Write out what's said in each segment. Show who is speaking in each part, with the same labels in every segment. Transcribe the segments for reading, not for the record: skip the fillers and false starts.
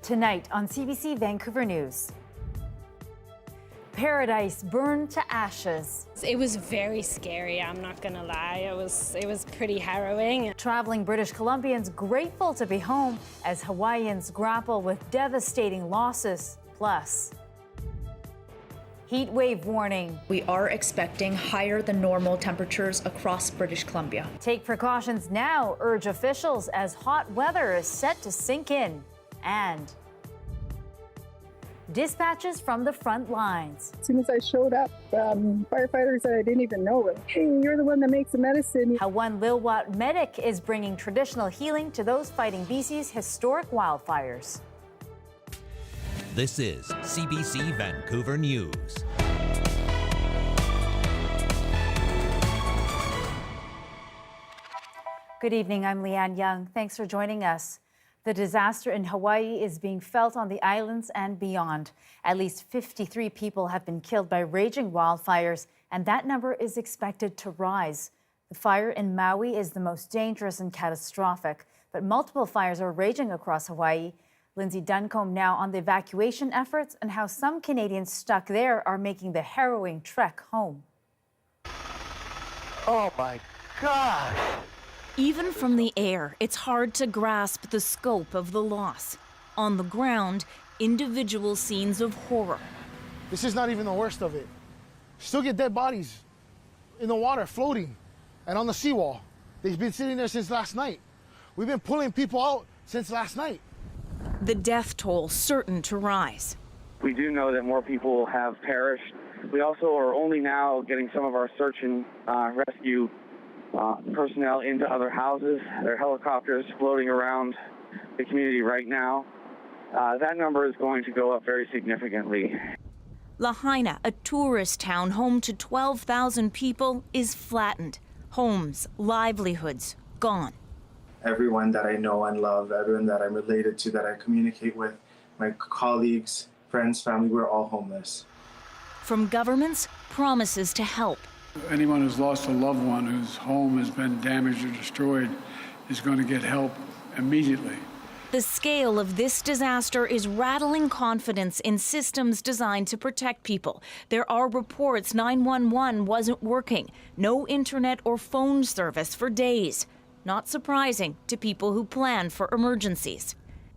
Speaker 1: Tonight on CBC Vancouver News. Paradise burned to ashes.
Speaker 2: It was very scary, I'm not gonna lie. It was pretty harrowing.
Speaker 1: Traveling British Columbians grateful to be home as Hawaiians grapple with devastating losses. Plus, heat wave warning.
Speaker 3: We are expecting higher than normal temperatures across British Columbia.
Speaker 1: Take precautions now, urge officials as hot weather is set to sink in. And dispatches from the front lines.
Speaker 4: As soon as I showed up, firefighters that I didn't even know were like, "Hey, you're the one that makes the medicine."
Speaker 1: How one Lilwat medic is bringing traditional healing to those fighting BC's historic wildfires.
Speaker 5: This is CBC Vancouver News.
Speaker 1: Good evening, I'm Lien Yeung. Thanks for joining us. The disaster in Hawaii is being felt on the islands and beyond. At least 53 people have been killed by raging wildfires, and that number is expected to rise. The fire in Maui is the most dangerous and catastrophic, but multiple fires are raging across Hawaii. Lindsay Duncombe now on the evacuation efforts and how some Canadians stuck there are making the harrowing trek home.
Speaker 6: Oh my God!
Speaker 7: Even from the air, it's hard to grasp the scope of the loss. On the ground, individual scenes of horror.
Speaker 6: This is not even the worst of it. Still get dead bodies in the water floating and on the seawall. They've been sitting there since last night. We've been pulling people out since last night.
Speaker 7: The death toll certain to rise.
Speaker 8: We do know that more people have perished. We also are only now getting some of our search and rescue personnel into other houses. There are helicopters floating around the community right now. That number is going to go up very significantly.
Speaker 7: Lahaina, a tourist town home to 12,000 people, is flattened. Homes, livelihoods, gone.
Speaker 9: Everyone that I know and love, everyone that I'm related to, that I communicate with, my colleagues, friends, family, we're all homeless.
Speaker 7: From governments, promises to help.
Speaker 10: Anyone who's lost a loved one whose home has been damaged or destroyed is going to get help immediately.
Speaker 7: The scale of this disaster is rattling confidence in systems designed to protect people. There are reports 911 wasn't working, no internet or phone service for days. Not surprising to people who plan for emergencies.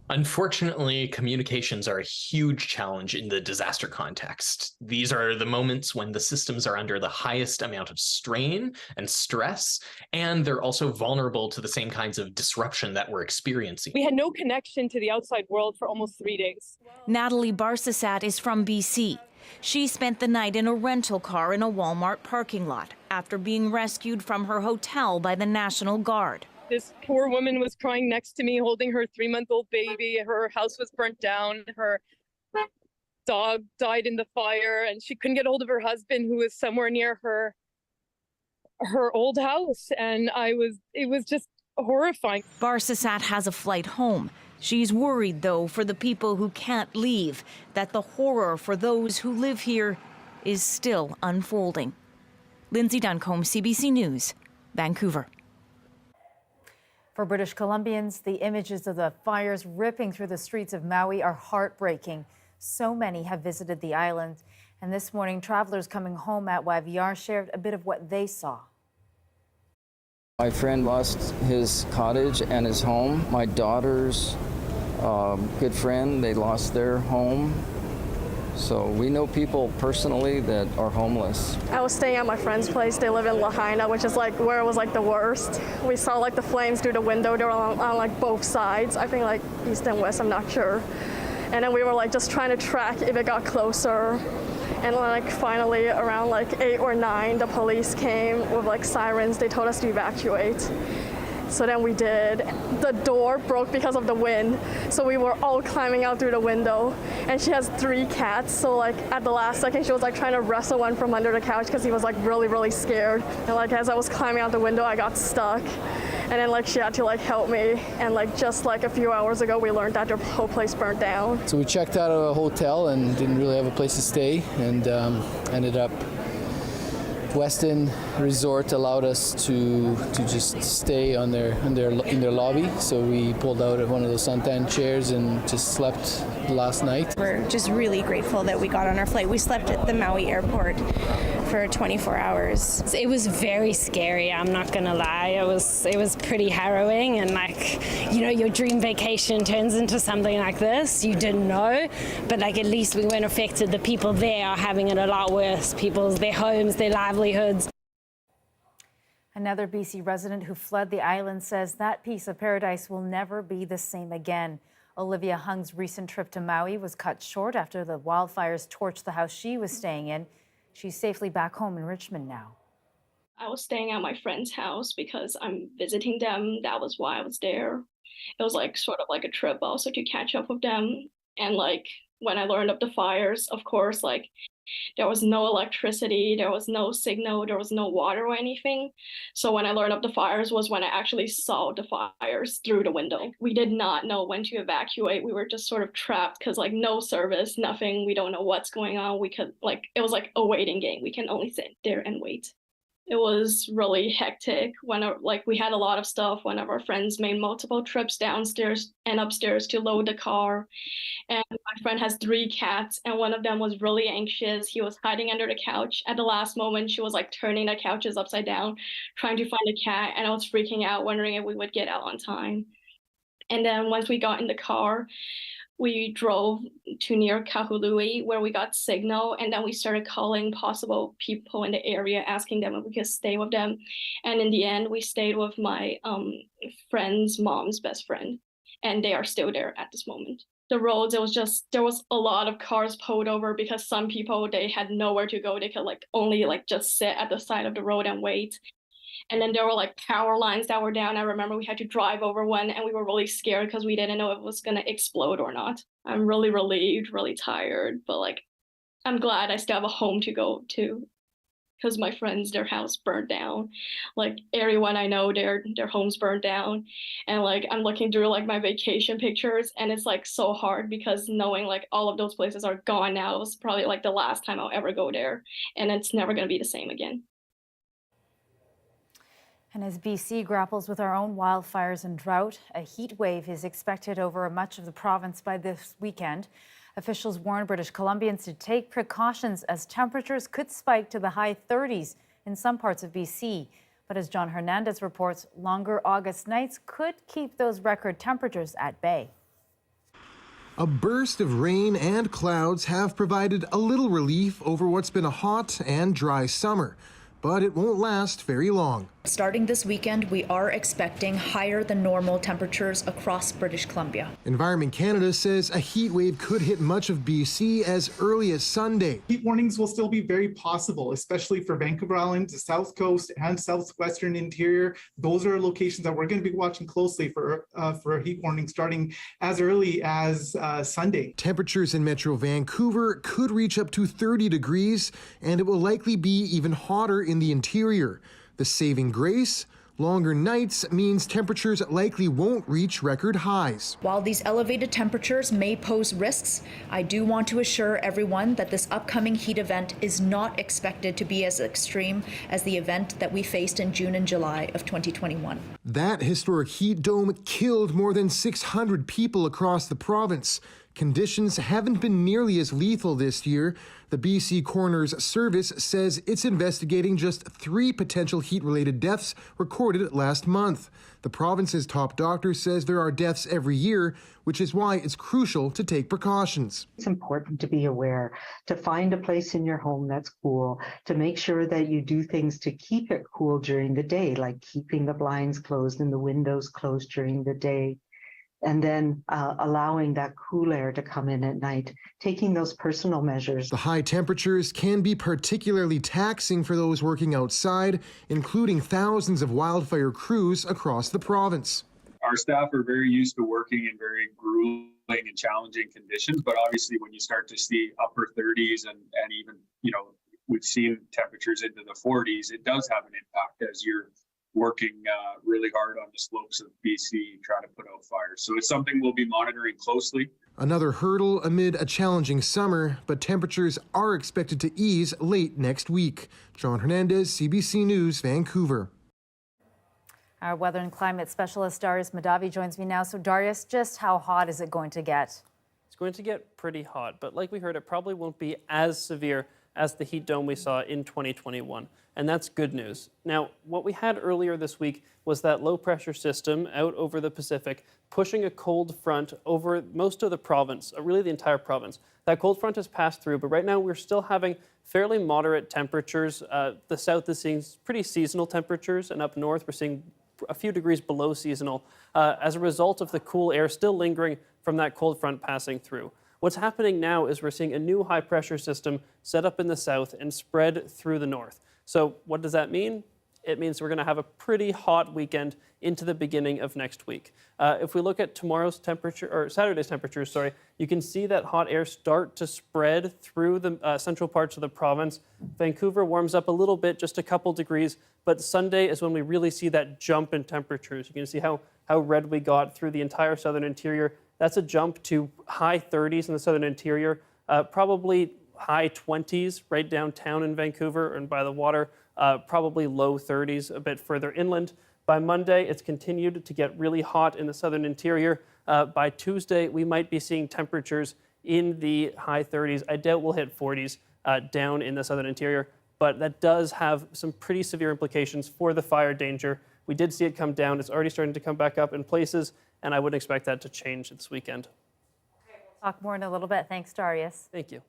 Speaker 11: Unfortunately, communications are a huge challenge in the disaster context. These are the moments when the systems are under the highest amount of strain and stress, and they're also vulnerable to the same kinds of disruption that we're experiencing.
Speaker 12: We had no connection to the outside world for almost 3 days.
Speaker 7: Natalie Barsasat is from BC. She spent the night in a rental car in a Walmart parking lot after being rescued from her hotel by the National Guard.
Speaker 12: This poor woman was crying next to me, holding her 3-month-old baby. Her house was burnt down. Her dog died in the fire, and she couldn't get hold of her husband, who was somewhere near her old house. And it was just horrifying.
Speaker 7: Barsasat has a flight home. She's worried, though, for the people who can't leave, that the horror for those who live here is still unfolding. Lindsay Duncombe, CBC News, Vancouver.
Speaker 1: For British Columbians, the images of the fires ripping through the streets of Maui are heartbreaking. So many have visited the island. And this morning, travelers coming home at YVR shared a bit of what they saw.
Speaker 13: My friend lost his cottage and his home. My daughter's good friend, they lost their home. So we know people personally that are homeless.
Speaker 14: I was staying at my friend's place. They live in Lahaina, which is like where it was like the worst. We saw like the flames through the window. They were on like both sides. I think like east and west, I'm not sure. And then we were like just trying to track if it got closer. And like finally around like 8 or 9, the police came with like sirens. They told us to evacuate. So then we did. The door broke because of the wind, so we were all climbing out through the window. And she has 3 cats, so like at the last second she was like trying to wrestle one from under the couch because he was like really, really scared. And like as I was climbing out the window, I got stuck. And then like she had to like help me. And like just like a few hours ago, we learned that the whole place burnt down.
Speaker 15: So we checked out of a hotel and didn't really have a place to stay, and ended up Westin Resort allowed us to just stay in their lobby, so we pulled out one of those suntan chairs and just slept last night.
Speaker 16: We're just really grateful that we got on our flight. We slept at the Maui airport for 24 hours.
Speaker 2: It was very scary, I'm not gonna lie. It was pretty harrowing, and your dream vacation turns into something like this. You didn't know, but at least we weren't affected. The people there are having it a lot worse. Their homes, their livelihoods.
Speaker 1: Another BC resident who fled the island says that piece of paradise will never be the same again. Olivia Hung's recent trip to Maui was cut short after the wildfires torched the house she was staying in. She's safely back home in Richmond now.
Speaker 17: I was staying at my friend's house because I'm visiting them. That was why I was there. It was sort of like a trip also to catch up with them. And when I learned of the fires, of course, there was no electricity, there was no signal, there was no water or anything. So when I learned of the fires was when I actually saw the fires through the window. We did not know when to evacuate. We were just sort of trapped because no service, nothing. We don't know what's going on. We could it was like a waiting game. We can only sit there and wait. It was really hectic when we had a lot of stuff. One of our friends made multiple trips downstairs and upstairs to load the car. And my friend has 3 cats, and one of them was really anxious. He was hiding under the couch. At the last moment, she was turning the couches upside down, trying to find a cat, and I was freaking out, wondering if we would get out on time. And then once we got in the car, we drove to near Kahului where we got signal, and then we started calling possible people in the area, asking them if we could stay with them. And in the end, we stayed with my friend's mom's best friend, and they are still there at this moment. The roads, there was a lot of cars pulled over because some people, they had nowhere to go. They could only just sit at the side of the road and wait. And then there were power lines that were down. I remember we had to drive over one, and we were really scared because we didn't know if it was going to explode or not. I'm really relieved, really tired, but I'm glad I still have a home to go to because my friends, their house burned down. Everyone I know, their homes burned down. And I'm looking through my vacation pictures, and it's so hard because knowing all of those places are gone now. It was probably the last time I'll ever go there, and it's never going to be the same again.
Speaker 1: And as BC grapples with our own wildfires and drought, a heat wave is expected over much of the province by this weekend. Officials warn British Columbians to take precautions as temperatures could spike to the high 30s in some parts of BC. But as John Hernandez reports, longer August nights could keep those record temperatures at bay.
Speaker 18: A burst of rain and clouds have provided a little relief over what's been a hot and dry summer, but it won't last very long.
Speaker 3: Starting this weekend, we are expecting higher than normal temperatures across British Columbia.
Speaker 18: Environment Canada says a heat wave could hit much of BC as early as Sunday.
Speaker 19: Heat warnings will still be very possible, especially for Vancouver Island, the South Coast, and southwestern interior. Those are locations that we're going to be watching closely for a heat warning starting as early as Sunday.
Speaker 18: Temperatures in Metro Vancouver could reach up to 30 degrees, and it will likely be even hotter in the interior. The saving grace, longer nights means temperatures likely won't reach record highs.
Speaker 3: While these elevated temperatures may pose risks, I do want to assure everyone that this upcoming heat event is not expected to be as extreme as the event that we faced in June and July of 2021.
Speaker 18: That historic heat dome killed more than 600 people across the province. Conditions haven't been nearly as lethal this year. The BC Coroner's Service says it's investigating just 3 potential heat-related deaths recorded last month. The province's top doctor says there are deaths every year, which is why it's crucial to take precautions.
Speaker 20: It's important to be aware, to find a place in your home that's cool, to make sure that you do things to keep it cool during the day, like keeping the blinds closed and the windows closed during the day. And then allowing that cool air to come in at night, taking those personal measures.
Speaker 18: The high temperatures can be particularly taxing for those working outside, including thousands of wildfire crews across the province.
Speaker 21: Our staff are very used to working in very grueling and challenging conditions, but obviously when you start to see upper 30s and even, we've seen temperatures into the 40s, it does have an impact as you're working really hard on the slopes of BC trying to put out fires. So it's something we'll be monitoring closely.
Speaker 18: Another hurdle amid a challenging summer, but temperatures are expected to ease late next week. John Hernandez, CBC News, Vancouver.
Speaker 1: Our weather and climate specialist Darius Madavi joins me now. So Darius, just how hot is it going to get?
Speaker 4: It's going to get pretty hot, but like we heard, it probably won't be as severe as the heat dome we saw in 2021. And that's good news. Now, what we had earlier this week was that low pressure system out over the Pacific pushing a cold front over most of the province, really the entire province. That cold front has passed through, but right now we're still having fairly moderate temperatures. The south is seeing pretty seasonal temperatures, and up north we're seeing a few degrees below seasonal as a result of the cool air still lingering from that cold front passing through. What's happening now is we're seeing a new high pressure system set up in the south and spread through the north. So what does that mean? It means we're going to have a pretty hot weekend into the beginning of next week. If we look at tomorrow's temperature, or Saturday's temperatures, sorry, you can see that hot air start to spread through the central parts of the province. Vancouver warms up a little bit, just a couple degrees, but Sunday is when we really see that jump in temperatures. You can see how red we got through the entire southern interior. That's a jump to high 30s in the southern interior, probably high 20s right downtown in Vancouver and by the water, probably low 30s a bit further inland. By Monday, it's continued to get really hot in the southern interior. By Tuesday, we might be seeing temperatures in the high 30s. I doubt we'll hit 40s down in the southern interior, but that does have some pretty severe implications for the fire danger. We did see it come down. It's already starting to come back up in places, and I wouldn't expect that to change this weekend.
Speaker 1: We'll talk more in a little bit. Thanks, Darius.
Speaker 4: Thank you.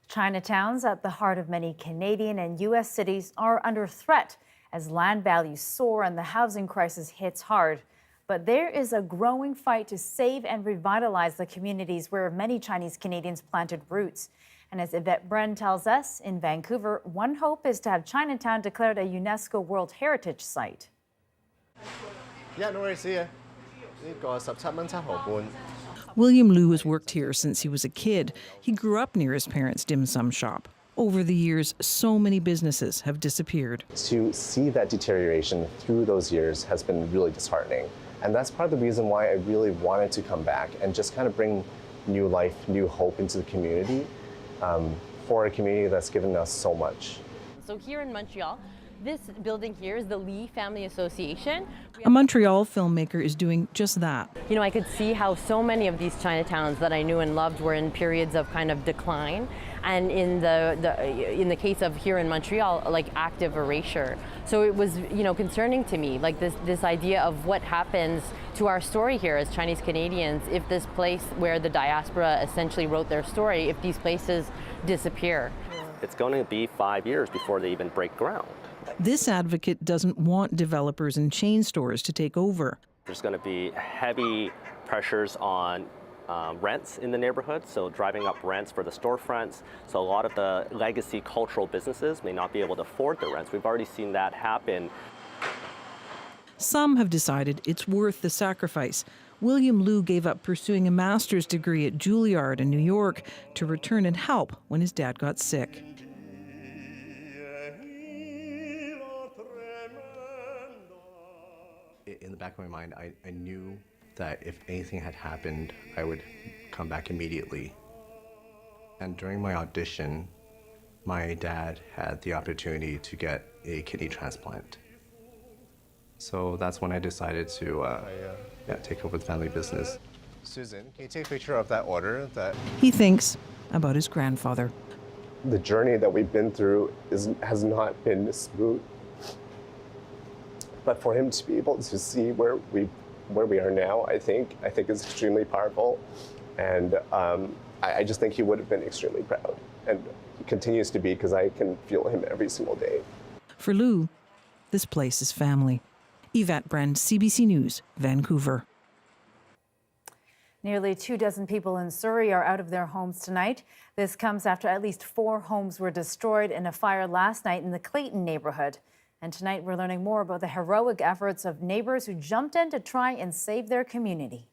Speaker 1: Chinatowns at the heart of many Canadian and U.S. cities are under threat as land values soar and the housing crisis hits hard. But there is a growing fight to save and revitalize the communities where many Chinese Canadians planted roots. And as Yvette Bren tells us, in Vancouver, one hope is to have Chinatown declared a UNESCO World Heritage Site.
Speaker 22: Yeah, no worries, see ya.
Speaker 23: William Liu has worked here since he was a kid. He grew up near his parents' dim sum shop. Over the years, so many businesses have disappeared.
Speaker 22: To see that deterioration through those years has been really disheartening. And that's part of the reason why I really wanted to come back and just kind of bring new life, new hope into the community, for a community that's given us so much.
Speaker 24: So here in Montreal, this building here is the Lee Family Association.
Speaker 23: A Montreal filmmaker is doing just that.
Speaker 24: You know, I could see how so many of these Chinatowns that I knew and loved were in periods of kind of decline, and in the case of here in Montreal, like active erasure. So it was, you know, concerning to me, like this idea of what happens to our story here as Chinese Canadians if this place where the diaspora essentially wrote their story, if these places disappear.
Speaker 25: It's going to be 5 years before they even break ground.
Speaker 23: This advocate doesn't want developers and chain stores to take over.
Speaker 25: There's going to be heavy pressures on rents in the neighborhood, so driving up rents for the storefronts. So a lot of the legacy cultural businesses may not be able to afford the rents. We've already seen that happen.
Speaker 23: Some have decided it's worth the sacrifice. William Liu gave up pursuing a master's degree at Juilliard in New York to return and help when his dad got sick.
Speaker 22: In the back of my mind, I knew that if anything had happened, I would come back immediately. And during my audition, my dad had the opportunity to get a kidney transplant. So that's when I decided to take over the family business. Susan, can you take a picture of that order?
Speaker 23: He thinks about his grandfather.
Speaker 22: The journey that we've been through has not been smooth. But for him to be able to see where we are now, I think is extremely powerful. And I just think he would have been extremely proud. And he continues to be, because I can feel him every single day.
Speaker 23: For Liu, this place is family. Yvette Bren, CBC News, Vancouver.
Speaker 1: Nearly 24 people in Surrey are out of their homes tonight. This comes after at least 4 homes were destroyed in a fire last night in the Clayton neighborhood. And tonight we're learning more about the heroic efforts of neighbors who jumped in to try and save their community.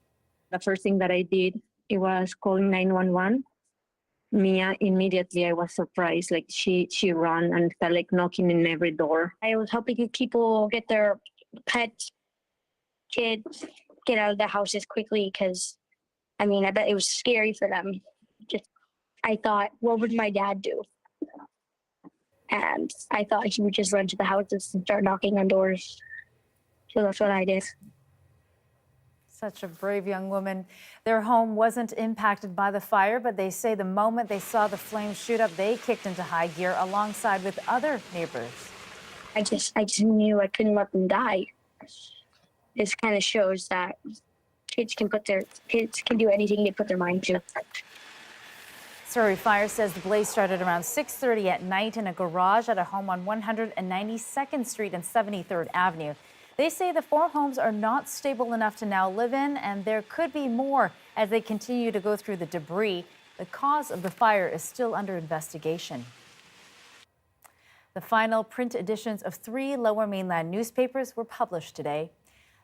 Speaker 26: The first thing that I did, it was calling 911.
Speaker 5: Mia, immediately I was surprised. Like she ran and started like knocking in every door. I was hoping people get their pet kids get out of the houses quickly because, I mean, I bet it was scary for them. I thought, what would my dad do? And I thought he would just run to the houses and start knocking on doors. So that's what I did.
Speaker 1: Such a brave young woman. Their home wasn't impacted by the fire, but they say the moment they saw the flames shoot up, they kicked into high gear alongside with other neighbors.
Speaker 5: I just knew I couldn't let them die. This kind of shows that kids can do anything they put their mind to.
Speaker 1: Surrey Fire says the blaze started around 6:30 at night in a garage at a home on 192nd Street and 73rd Avenue. They say the 4 homes are not stable enough to now live in, and there could be more as they continue to go through the debris. The cause of the fire is still under investigation. The final print editions of 3 Lower Mainland newspapers were published today.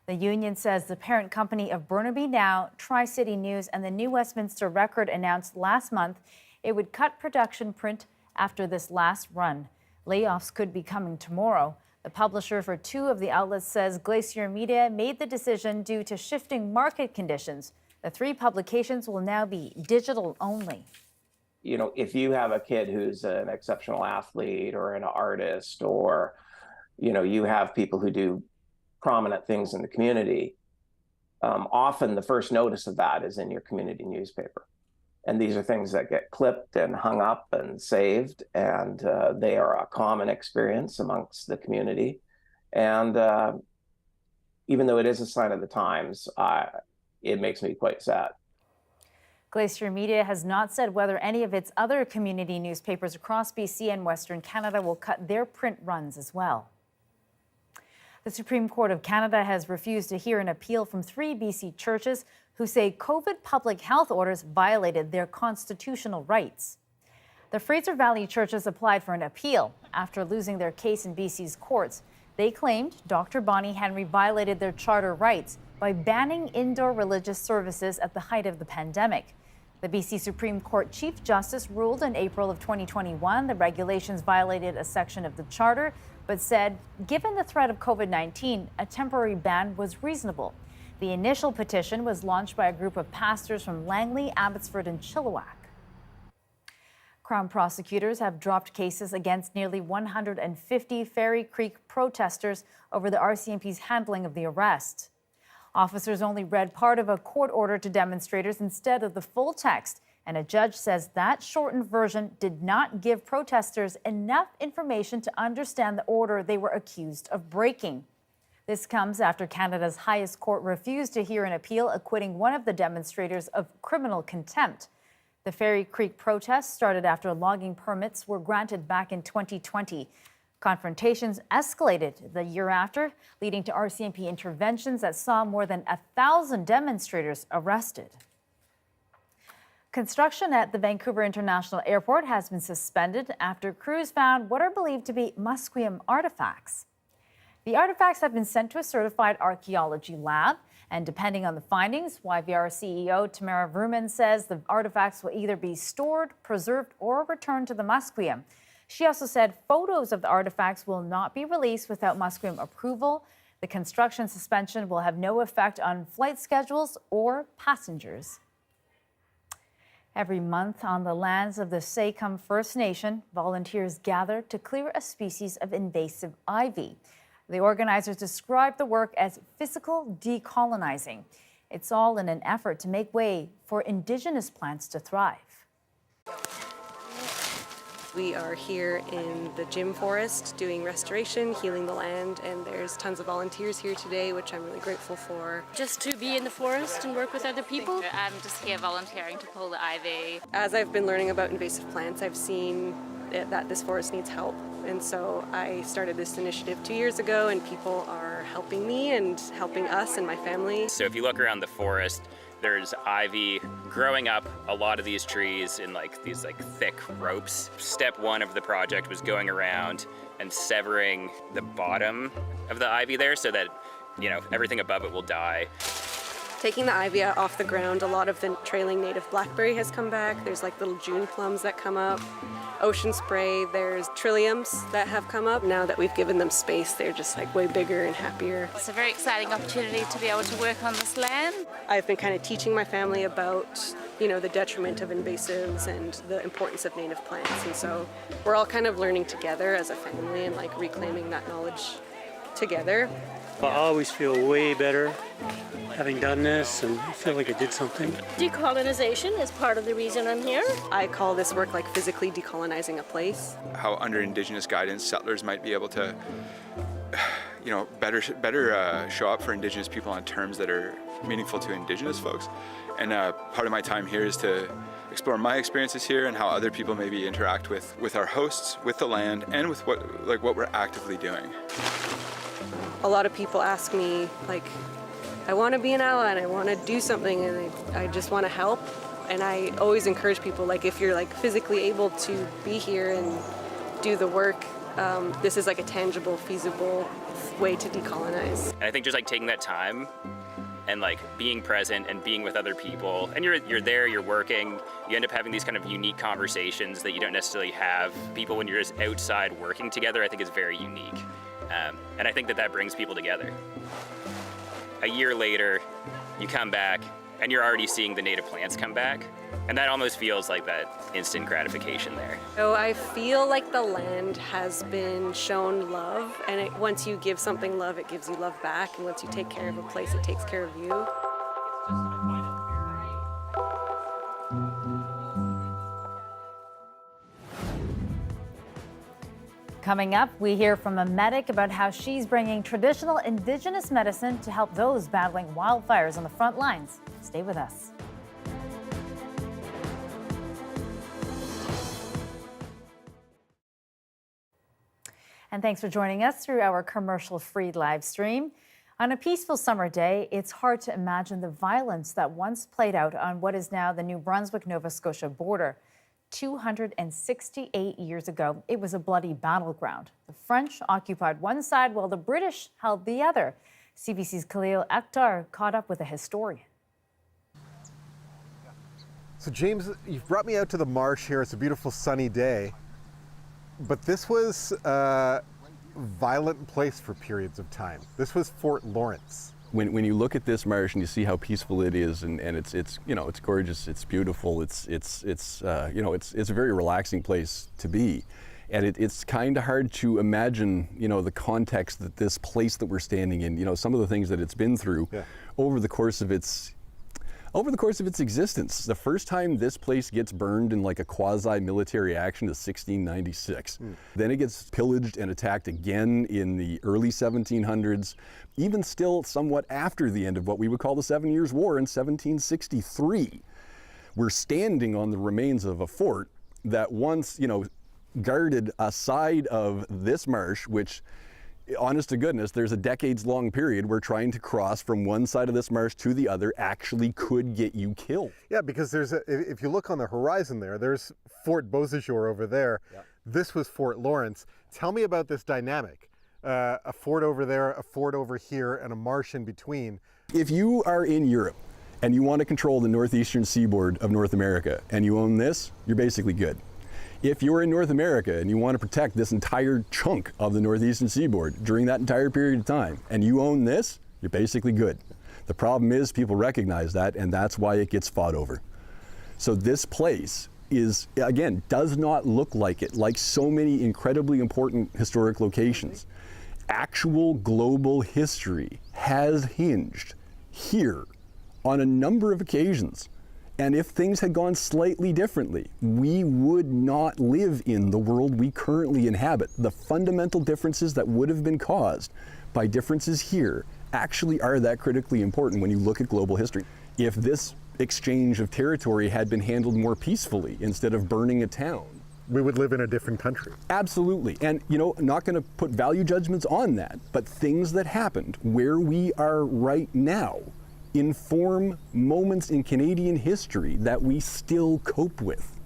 Speaker 1: The union says the parent company of Burnaby Now, TriCity News, and the New Westminster Record announced last month it would cut production print after this last run. Layoffs could be coming tomorrow. The publisher for 2 of the outlets says Glacier Media made the decision due to shifting market conditions. The 3 publications will now be digital only.
Speaker 6: You know, if you have a kid who's an exceptional athlete or an artist, or, you know, you have people who do prominent things in the community, often the first notice of that is in your community newspaper. And these are things that get clipped and hung up and saved, and they are a common experience amongst the community. And even though it is a sign of the times, it makes me quite sad.
Speaker 1: Glacier Media has not said whether any of its other community newspapers across BC and Western Canada will cut their print runs as well. The Supreme Court of Canada has refused to hear an appeal from 3 BC churches who say COVID public health orders violated their constitutional rights. The Fraser Valley churches applied for an appeal after losing their case in BC's courts. They claimed Dr. Bonnie Henry violated their charter rights by banning indoor religious services at the height of the pandemic. The BC Supreme Court Chief Justice ruled in April of 2021 the regulations violated a section of the charter, but said, given the threat of COVID-19, a temporary ban was reasonable. The initial petition was launched by a group of pastors from Langley, Abbotsford, and Chilliwack. Crown prosecutors have dropped cases against nearly 150 Ferry Creek protesters over the RCMP's handling of the arrest. Officers only read part of a court order to demonstrators instead of the full text, and a judge says that shortened version did not give protesters enough information to understand the order they were accused of breaking. This comes after Canada's highest court refused to hear an appeal acquitting one of the demonstrators of criminal contempt. The Ferry Creek protests started after logging permits were granted back in 2020. Confrontations escalated the year after, leading to RCMP interventions that saw more than 1,000 demonstrators arrested. Construction at the Vancouver International Airport has been suspended after crews found what are believed to be Musqueam artifacts. The artifacts have been sent to a certified archaeology lab, and depending on the findings, YVR CEO Tamara Vrooman says the artifacts will either be stored, preserved, or returned to the Musqueam. She also said photos of the artifacts will not be released without Musqueam approval. The construction suspension will have no effect on flight schedules or passengers. Every month on the lands of the Saycom First Nation, volunteers gather to clear a species of invasive ivy. The organizers describe the work as physical decolonizing. It's all in an effort to make way for Indigenous plants to thrive.
Speaker 8: We are here in the Jim Forest doing restoration, healing the land, and there's tons of volunteers here today, which I'm really grateful for.
Speaker 9: Just to be in the forest and work with other people. I'm just here volunteering to pull the ivy.
Speaker 8: As I've been learning about invasive plants, I've seen that this forest needs help. And so I started this initiative 2 years ago, and people are helping me and helping us and my family.
Speaker 10: So if you look around the forest, there's ivy growing up a lot of these trees in these thick ropes. Step 1 of the project was going around and severing the bottom of the ivy there so that, everything above it will die.
Speaker 8: taking the ivy off the ground, a lot of the trailing native blackberry has come back. There's like little June plums that come up. Ocean spray, there's trilliums that have come up. Now that we've given them space, they're just like way bigger and happier.
Speaker 9: It's a very exciting opportunity to be able to work on this land.
Speaker 8: I've been kind of teaching my family about, you know, the detriment of invasives and the importance of native plants. And so we're all kind of learning together as a family and like reclaiming that knowledge together.
Speaker 7: I always feel way better having done this, and I feel like I did something.
Speaker 11: Decolonization is part of the reason I'm here.
Speaker 8: I call this work like physically decolonizing a place.
Speaker 12: How under Indigenous guidance, settlers might be able to, you know, better show up for Indigenous people on terms that are meaningful to Indigenous folks. And part of my time here is to explore my experiences here and how other people maybe interact with our hosts, with the land, and with what we're actively doing.
Speaker 8: A lot of people ask me, like, I want to be an ally and I want to do something and I just want to help. And I always encourage people, like, if you're like physically able to be here and do the work, this is like a tangible, feasible way to decolonize.
Speaker 10: And I think just like taking that time and like being present and being with other people, and you're there, you're working, you end up having these kind of unique conversations that you don't necessarily have people when you're just outside working together. I think is very unique. And I think that brings people together. A year later, you come back and you're already seeing the native plants come back. And that almost feels like that instant gratification there.
Speaker 8: So I feel like the land has been shown love, and once you give something love, it gives you love back. And once you take care of a place, it takes care of you.
Speaker 1: Coming up, we hear from a medic about how she's bringing traditional Indigenous medicine to help those battling wildfires on the front lines. Stay with us. And thanks for joining us through our commercial-free live stream. On a peaceful summer day, it's hard to imagine the violence that once played out on what is now the New Brunswick-Nova Scotia border. 268 years ago, it was a bloody battleground. The French occupied one side while the British held the other. CBC's Khalil Akhtar caught up with a historian.
Speaker 13: So James, you've brought me out to the marsh here. It's a beautiful sunny day. But this was a violent place for periods of time. This was Fort Lawrence.
Speaker 14: When you look at this marsh and you see how peaceful it is, and it's you know, it's gorgeous, it's beautiful, it's you know, it's a very relaxing place to be, and it's kind of hard to imagine, you know, the context that this place that we're standing in, you know, some of the things that it's been through over the course of its existence. The first time this place gets burned in like a quasi-military action is 1696. Then it gets pillaged and attacked again in the early 1700s, even still somewhat after the end of what we would call the 7 Years' War in 1763. We're standing on the remains of a fort that once, you know, guarded a side of this marsh, which, honest to goodness, there's a decades-long period where trying to cross from one side of this marsh to the other actually could get you killed.
Speaker 13: Yeah, because if you look on the horizon there's Fort Beausejour over there. Yeah. This was Fort Lawrence. Tell me about this dynamic. A fort over there, a fort over here, and a marsh in between.
Speaker 14: If you are in Europe and you want to control the northeastern seaboard of North America and you own this, you're basically good. If you're in North America and you want to protect this entire chunk of the northeastern seaboard during that entire period of time, and you own this, you're basically good. The problem is people recognize that, and that's why it gets fought over. So this place is, again, does not look like it, like so many incredibly important historic locations. Actual global history has hinged here on a number of occasions. And if things had gone slightly differently, we would not live in the world we currently inhabit. The fundamental differences that would have been caused by differences here actually are that critically important when you look at global history. If this exchange of territory had been handled more peacefully instead of burning a town,
Speaker 13: we would live in a different country.
Speaker 14: Absolutely. And, you know, not going to put value judgments on that, but things that happened where we are right now inform moments in Canadian history that we still cope with.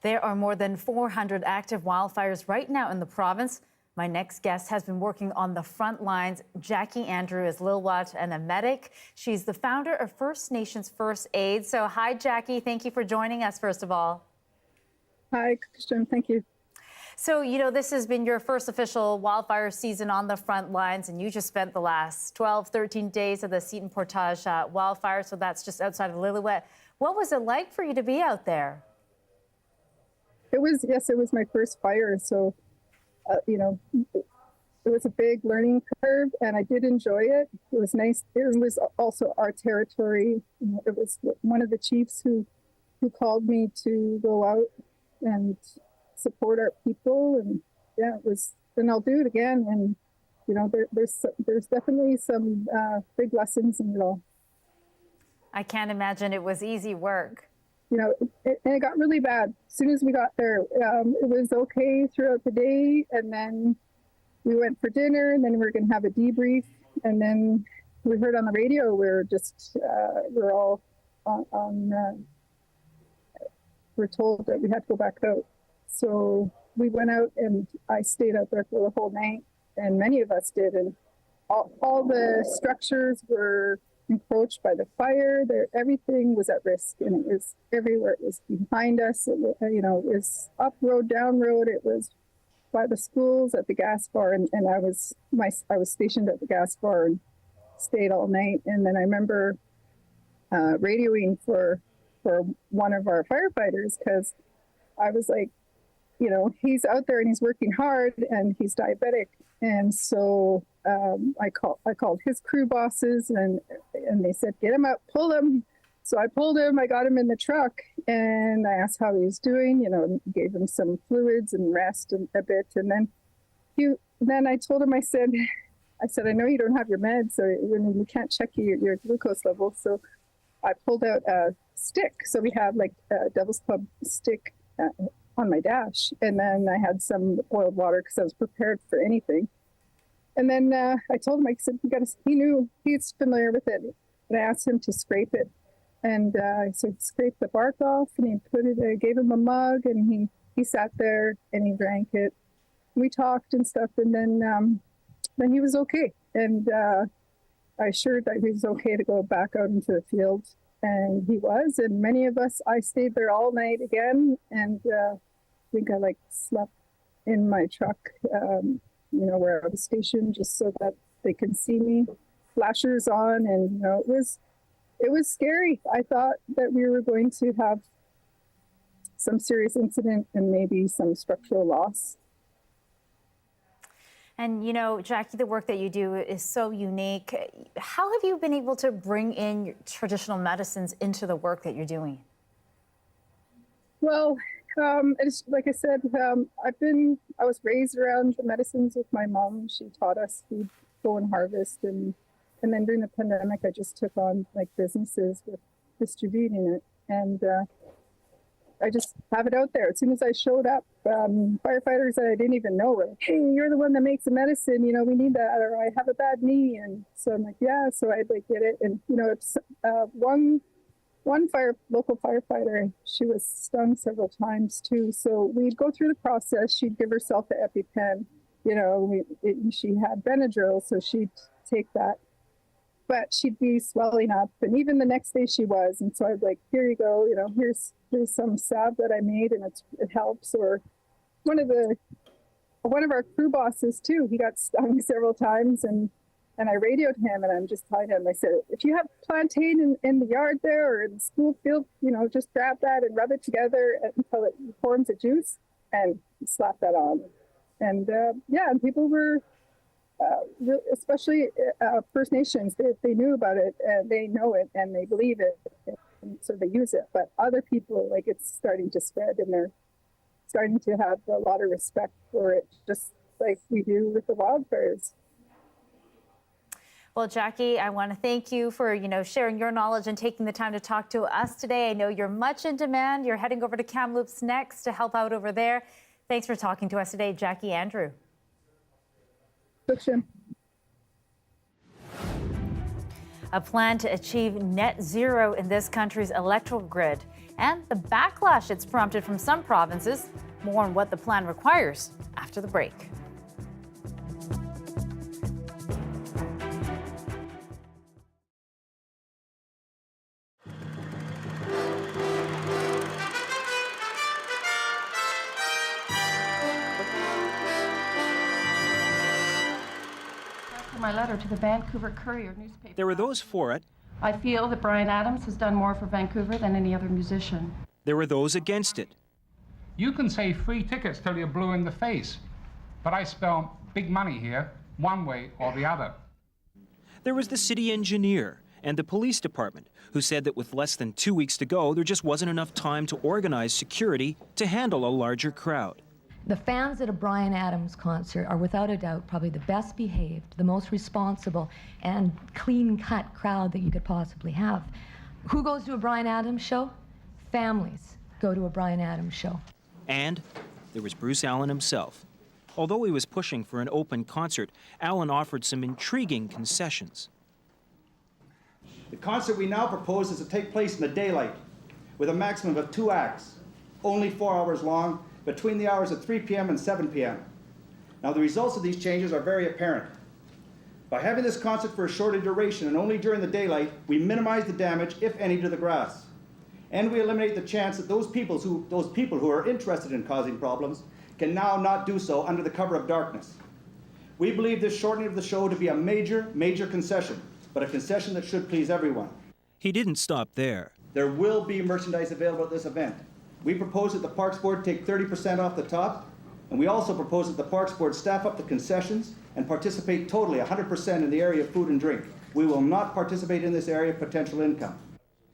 Speaker 1: There are more than 400 active wildfires right now in the province. My next guest has been working on the front lines. Jackie Andrew is Lilwat and a medic. She's the founder of First Nations First Aid. So hi, Jackie. Thank you for joining us, first of all.
Speaker 2: Hi, Christian. Thank you.
Speaker 1: So, this has been your first official wildfire season on the front lines, and you just spent the last 12, 13 days of the Seton Portage wildfire. So that's just outside of Lillooet. What was it like for you to be out there?
Speaker 2: It was my first fire. So, it was a big learning curve, and I did enjoy it. It was nice. It was also our territory. It was one of the chiefs who called me to go out and support our people, and yeah, it was. And I'll do it again. And there's definitely some big lessons in it all.
Speaker 1: I can't imagine it was easy work.
Speaker 2: It got really bad as soon as we got there. It was okay throughout the day, and then we went for dinner, and then we were going to have a debrief, and then we heard on the radio we're all we're told that we had to go back out. So we went out, and I stayed out there for the whole night, and many of us did, and all the structures were encroached by the fire. Everything was at risk, and it was everywhere. It was behind us. It was up road, down road. It was by the schools, at the gas bar, and I was stationed at the gas bar and stayed all night. And then I remember radioing for one of our firefighters, because I was like, he's out there and he's working hard and he's diabetic, and so I called his crew bosses, and they said, get him up, pull him. So I pulled him, I got him in the truck, and I asked how he was doing, gave him some fluids and rest a bit. And then I told him, I said, I know you don't have your meds, so we can't check your glucose level. So I pulled out a stick. So we have like a Devil's Club stick on my dash. And then I had some boiled water because I was prepared for anything. And then I told him, I said, he knew, he's familiar with it. And I asked him to scrape it. And I said, scrape the bark off, and he put it, I gave him a mug, and he sat there and he drank it. We talked and stuff, and then he was okay. And I assured that he was okay to go back out into the field, and he was. And many of us, I stayed there all night again, and I think I slept in my truck, where I was stationed, just so that they can see me, flashers on, and it was scary. I thought that we were going to have some serious incident and maybe some structural loss.
Speaker 1: And, Jackie, the work that you do is so unique. How have you been able to bring in your traditional medicines into the work that you're doing?
Speaker 2: Well, it's like I said, I was raised around the medicines with my mom. She taught us. We'd go and harvest, and then during the pandemic, I just took on businesses with distributing it, and I just have it out there. As soon as I showed up, firefighters that I didn't even know were like, "Hey, you're the one that makes the medicine. We need that." Or I have a bad knee, and so I'm like, "Yeah." So I'd get it, and it's one local firefighter. She was stung several times too. So we'd go through the process. She'd give herself the EpiPen. She had Benadryl, so she'd take that. But she'd be swelling up, and even the next day she was. And so I'd here you go, here's some salve that I made, and it helps. Or one of our crew bosses too, he got stung several times, and I radioed him, and I'm just telling him, I said, if you have plantain in the yard there or in the school field, just grab that and rub it together until it forms a juice, and slap that on. And and people were. Especially First Nations, they knew about it, and they know it, and they believe it, and so they use it. But other people, it's starting to spread, and they're starting to have a lot of respect for it, just like we do with the wildfires.
Speaker 1: Well, Jackie, I want to thank you for, sharing your knowledge and taking the time to talk to us today. I know you're much in demand. You're heading over to Kamloops next to help out over there. Thanks for talking to us today, Jackie Andrew. A plan to achieve net zero in this country's electrical grid and the backlash it's prompted from some provinces. More on what the plan requires after the break.
Speaker 3: My letter to the Vancouver Courier newspaper.
Speaker 15: There were those for it.
Speaker 3: I feel that Bryan Adams has done more for Vancouver than any other musician.
Speaker 15: There were those against it.
Speaker 16: You can say free tickets till you're blue in the face, but I spell big money here, one way or the other.
Speaker 15: There was the city engineer and the police department, who said that with less than 2 weeks to go, there just wasn't enough time to organize security to handle a larger crowd.
Speaker 17: The fans at a Bryan Adams concert are without a doubt probably the best behaved, the most responsible, and clean-cut crowd that you could possibly have. Who goes to a Bryan Adams show? Families go to a Bryan Adams show.
Speaker 15: And there was Bruce Allen himself. Although he was pushing for an open concert, Allen offered some intriguing concessions.
Speaker 19: The concert we now propose is to take place in the daylight, with a maximum of 2 acts, only 4 hours long, between the hours of 3 p.m. and 7 p.m. Now, the results of these changes are very apparent. By having this concert for a shorter duration and only during the daylight, we minimize the damage, if any, to the grass. And we eliminate the chance that those people who are interested in causing problems can now not do so under the cover of darkness. We believe this shortening of the show to be a major, major concession, but a concession that should please everyone.
Speaker 15: He didn't stop there.
Speaker 19: There will be merchandise available at this event. We propose that the Parks Board take 30% off the top, and we also propose that the Parks Board staff up the concessions and participate totally 100% in the area of food and drink. We will not participate in this area of potential income.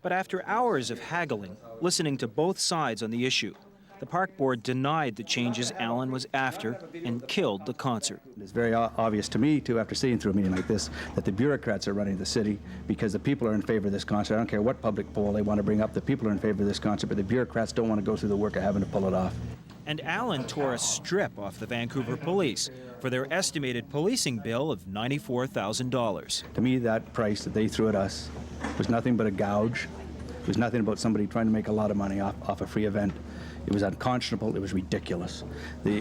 Speaker 15: But after hours of haggling, listening to both sides on the issue, the Park Board denied the changes Allen was after and killed the concert.
Speaker 26: It's very obvious to me, too, after sitting through a meeting like this, that the bureaucrats are running the city because the people are in favor of this concert. I don't care what public poll they want to bring up, the people are in favor of this concert, but the bureaucrats don't want to go through the work of having to pull it off.
Speaker 15: And Allen tore a strip off the Vancouver police for their estimated policing bill of $94,000.
Speaker 26: To me, that price that they threw at us was nothing but a gouge. It was nothing about somebody trying to make a lot of money off a free event. It was unconscionable. It was ridiculous.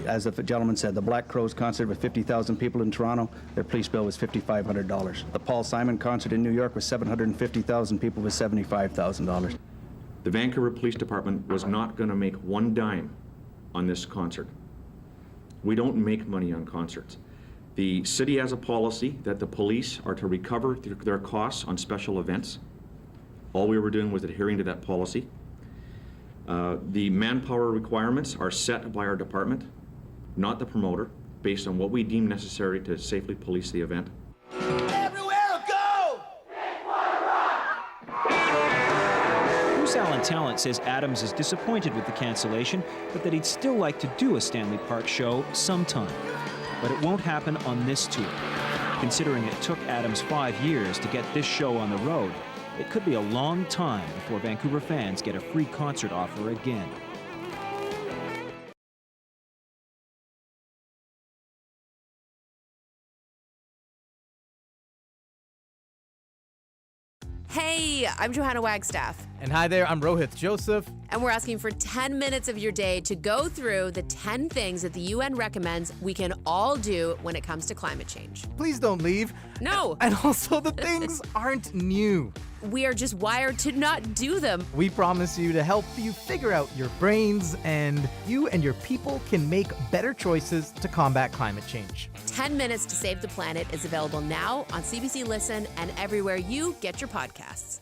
Speaker 26: As the gentleman said, the Black Crowes concert with 50,000 people in Toronto, their police bill was $5,500. The Paul Simon concert in New York with 750,000 people was $75,000.
Speaker 27: The Vancouver Police Department was not going to make one dime on this concert. We don't make money on concerts. The city has a policy that the police are to recover their costs on special events. All we were doing was adhering to that policy. The manpower requirements are set by our department, not the promoter, based on what we deem necessary to safely police the event.
Speaker 15: Bruce Allen Talent says Adams is disappointed with the cancellation, but that he'd still like to do a Stanley Park show sometime. But it won't happen on this tour. Considering it took Adams 5 years to get this show on the road, it could be a long time before Vancouver fans get a free concert offer again.
Speaker 28: Hey, I'm Johanna Wagstaff.
Speaker 29: And hi there, I'm Rohith Joseph.
Speaker 28: And we're asking for 10 minutes of your day to go through the 10 things that the UN recommends we can all do when it comes to climate change.
Speaker 29: Please don't leave.
Speaker 28: No.
Speaker 29: And also, the things aren't new.
Speaker 28: We are just wired to not do them.
Speaker 29: We promise you to help you figure out your brains, and you and your people can make better choices to combat climate change.
Speaker 28: 10 Minutes to Save the Planet is available now on CBC Listen and everywhere you get your podcasts.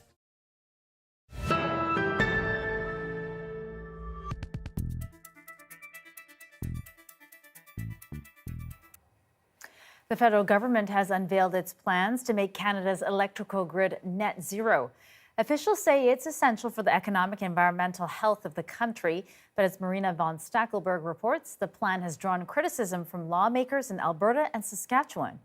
Speaker 1: The federal government has unveiled its plans to make Canada's electrical grid net zero. Officials say it's essential for the economic and environmental health of the country. But as Marina von Stackelberg reports, the plan has drawn criticism from lawmakers in Alberta and Saskatchewan.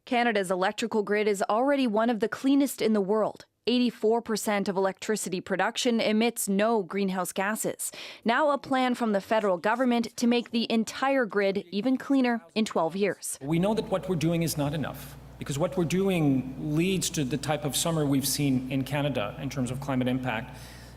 Speaker 30: Canada's electrical grid is already one of the cleanest in the world. 84% of electricity production emits no greenhouse gases. Now a plan from the federal government to make the entire grid even cleaner in 12 years.
Speaker 31: We know that what we're doing is not enough, because what we're doing leads to the type of summer we've seen in Canada in terms of climate impact.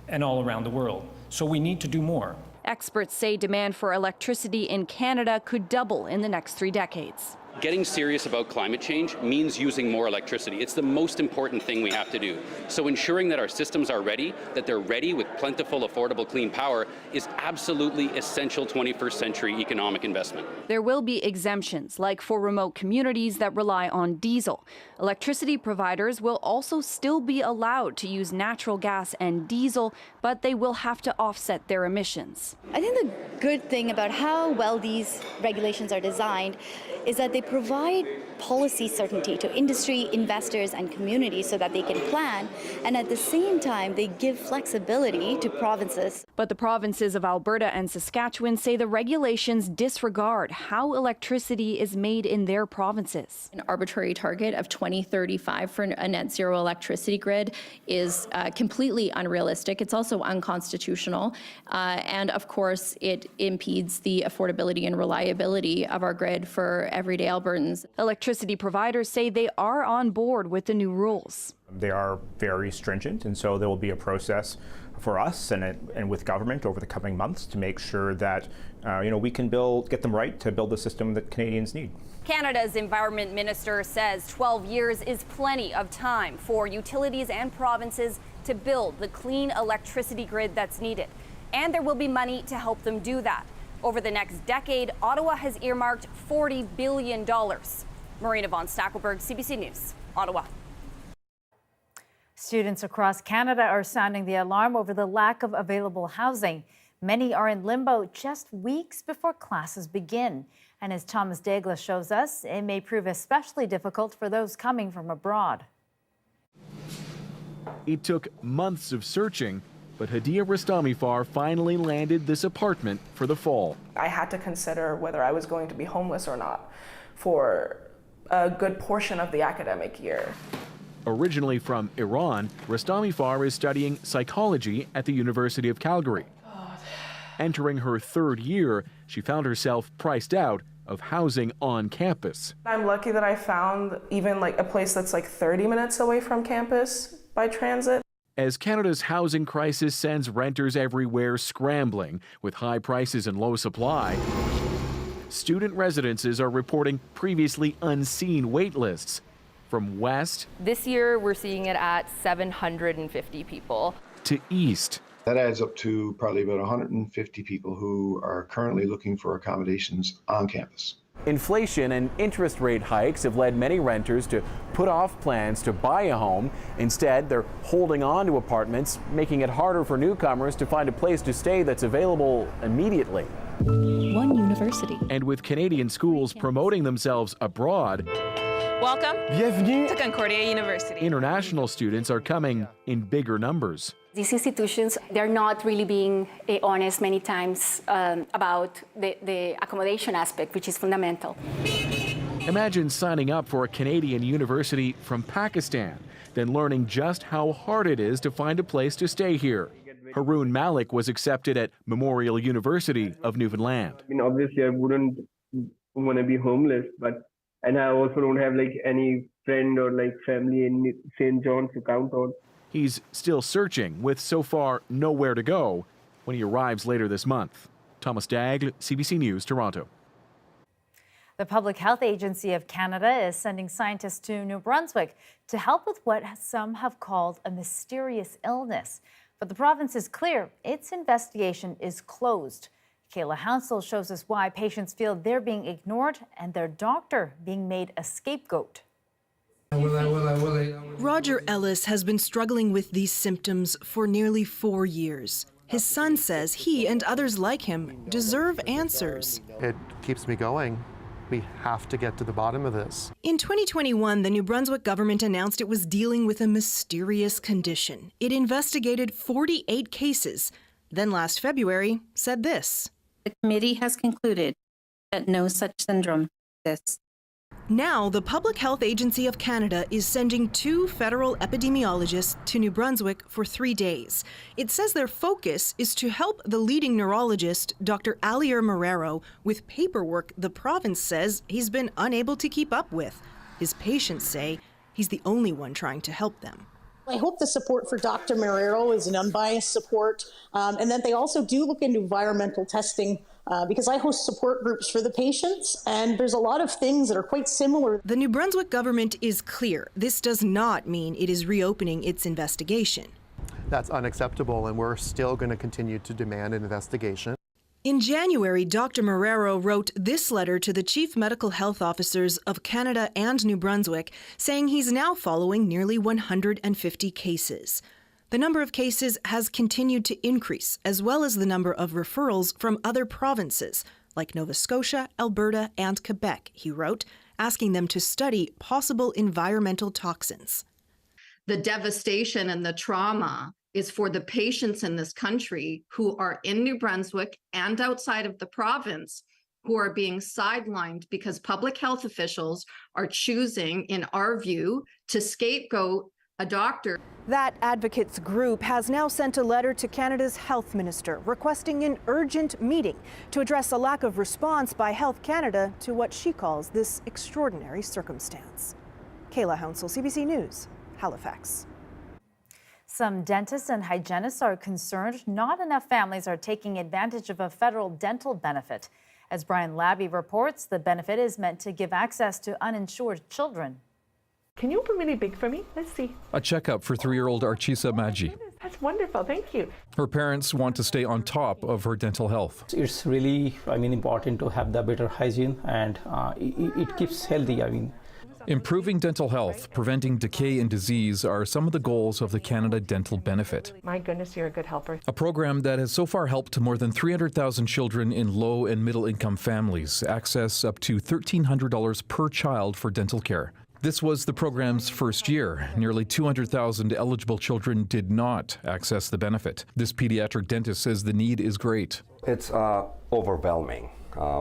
Speaker 31: and all around the world. So we need to do more.
Speaker 30: Experts say demand for electricity in Canada could double in the next 3 decades.
Speaker 4: Getting serious about climate change means using more electricity. It's the most important thing we have to do. So ensuring that our systems are ready, that they're ready with plentiful, affordable, clean power is absolutely essential 21st century economic investment.
Speaker 30: There will be exemptions, like for remote communities that rely on diesel. Electricity providers will also still be allowed to use natural gas and diesel, but they will have to offset their emissions.
Speaker 5: I think the good thing about how well these regulations are designed is that they provide policy certainty to industry, investors, and communities so that they can plan, and at the same time, they give flexibility to provinces.
Speaker 30: But the provinces of Alberta and Saskatchewan say the regulations disregard how electricity is made in their provinces.
Speaker 6: An arbitrary target of 2035 for a net zero electricity grid is completely unrealistic. It's also unconstitutional. And of course, it impedes the affordability and reliability of our grid for everyday Albertans.
Speaker 30: Electricity providers say they are on board with the new rules.
Speaker 9: They are very stringent, and so there will be a process for us and with government over the coming months to make sure that we can get them right to build the system that Canadians need.
Speaker 30: Canada's Environment Minister says 12 years is plenty of time for utilities and provinces to build the clean electricity grid that's needed. And there will be money to help them do that. Over the next decade, Ottawa has earmarked $40 billion. Marina von Stackelberg, CBC News, Ottawa.
Speaker 1: Students across Canada are sounding the alarm over the lack of available housing. Many are in limbo just weeks before classes begin. And as Thomas Douglas shows us, it may prove especially difficult for those coming from abroad.
Speaker 18: It took months of searching, but Hadia Rastamifar finally landed this apartment for the fall.
Speaker 20: I had to consider whether I was going to be homeless or not for a good portion of the academic year.
Speaker 18: Originally from Iran, Rastamifar is studying psychology at the University of Calgary. Entering her 3rd year, she found herself priced out of housing on campus.
Speaker 20: I'm lucky that I found even a place that's 30 minutes away from campus by transit.
Speaker 18: As Canada's housing crisis sends renters everywhere scrambling with high prices and low supply, student residences are reporting previously unseen wait lists. From west
Speaker 21: this year, we're seeing it at 750 people.
Speaker 18: To east.
Speaker 22: That adds up to probably about 150 people who are currently looking for accommodations on campus.
Speaker 18: Inflation and interest rate hikes have led many renters to put off plans to buy a home. Instead, they're holding on to apartments, making it harder for newcomers to find a place to stay that's available immediately.
Speaker 30: One university.
Speaker 18: And with Canadian schools promoting themselves abroad,
Speaker 21: welcome to Concordia University.
Speaker 18: International students are coming in bigger numbers.
Speaker 23: These institutions, they're not really being honest many times about the accommodation aspect, which is fundamental.
Speaker 18: Imagine signing up for a Canadian university from Pakistan, then learning just how hard it is to find a place to stay here. Haroon Malik was accepted at Memorial University of Newfoundland.
Speaker 24: Obviously, I wouldn't want to be homeless, and I also don't have any friend or family in St. John's to count on.
Speaker 18: He's still searching with so far nowhere to go when he arrives later this month. Thomas Douglas, CBC News, Toronto.
Speaker 1: The Public Health Agency of Canada is sending scientists to New Brunswick to help with what some have called a mysterious illness. But the province is clear its investigation is closed. Kayla Hounsell shows us why patients feel they're being ignored and their doctor being made a scapegoat.
Speaker 25: Roger Ellis has been struggling with these symptoms for nearly 4 years. His son says he and others like him deserve answers.
Speaker 32: It keeps me going. We have to get to the bottom of this.
Speaker 25: In 2021, the New Brunswick government announced it was dealing with a mysterious condition. It investigated 48 cases, then last February said this.
Speaker 33: The committee has concluded that no such syndrome exists.
Speaker 25: Now, the Public Health Agency of Canada is sending 2 federal epidemiologists to New Brunswick for 3 days. It says their focus is to help the leading neurologist, Dr. Alier Marrero, with paperwork the province says he's been unable to keep up with. His patients say he's the only one trying to help them.
Speaker 2: I hope the support for Dr. Marrero is an unbiased support, and that they also do look into environmental testing, because I host support groups for the patients, and there's a lot of things that are quite similar.
Speaker 25: The New Brunswick government is clear. This does not mean it is reopening its investigation.
Speaker 32: That's unacceptable, and we're still going to continue to demand an investigation.
Speaker 25: In January, Dr. Marrero wrote this letter to the Chief Medical Health Officers of Canada and New Brunswick, saying he's now following nearly 150 cases. The number of cases has continued to increase, as well as the number of referrals from other provinces, like Nova Scotia, Alberta, and Quebec, he wrote, asking them to study possible environmental toxins.
Speaker 3: The devastation and the trauma is for the patients in this country who are in New Brunswick and outside of the province who are being sidelined because public health officials are choosing, in our view, to scapegoat a doctor.
Speaker 25: That advocates group has now sent a letter to Canada's health minister requesting an urgent meeting to address a lack of response by Health Canada to what she calls this extraordinary circumstance. Kayla Hounsell, CBC News, Halifax.
Speaker 1: Some dentists and hygienists are concerned not enough families are taking advantage of a federal dental benefit. As Brian Labby reports, the benefit is meant to give access to uninsured children.
Speaker 7: Can you open really big for me? Let's see.
Speaker 8: A checkup for 3-year-old Archisa Maggi.
Speaker 7: That's wonderful, thank you.
Speaker 8: Her parents want to stay on top of her dental health.
Speaker 10: It's really, important to have the better hygiene, and it keeps healthy,
Speaker 8: Improving dental health, preventing decay and disease are some of the goals of the Canada Dental Benefit.
Speaker 7: My goodness, you're a good helper.
Speaker 8: A program that has so far helped more than 300,000 children in low and middle income families access up to $1,300 per child for dental care. This was the program's first year. Nearly 200,000 eligible children did not access the benefit. This pediatric dentist says the need is great.
Speaker 11: It's overwhelming.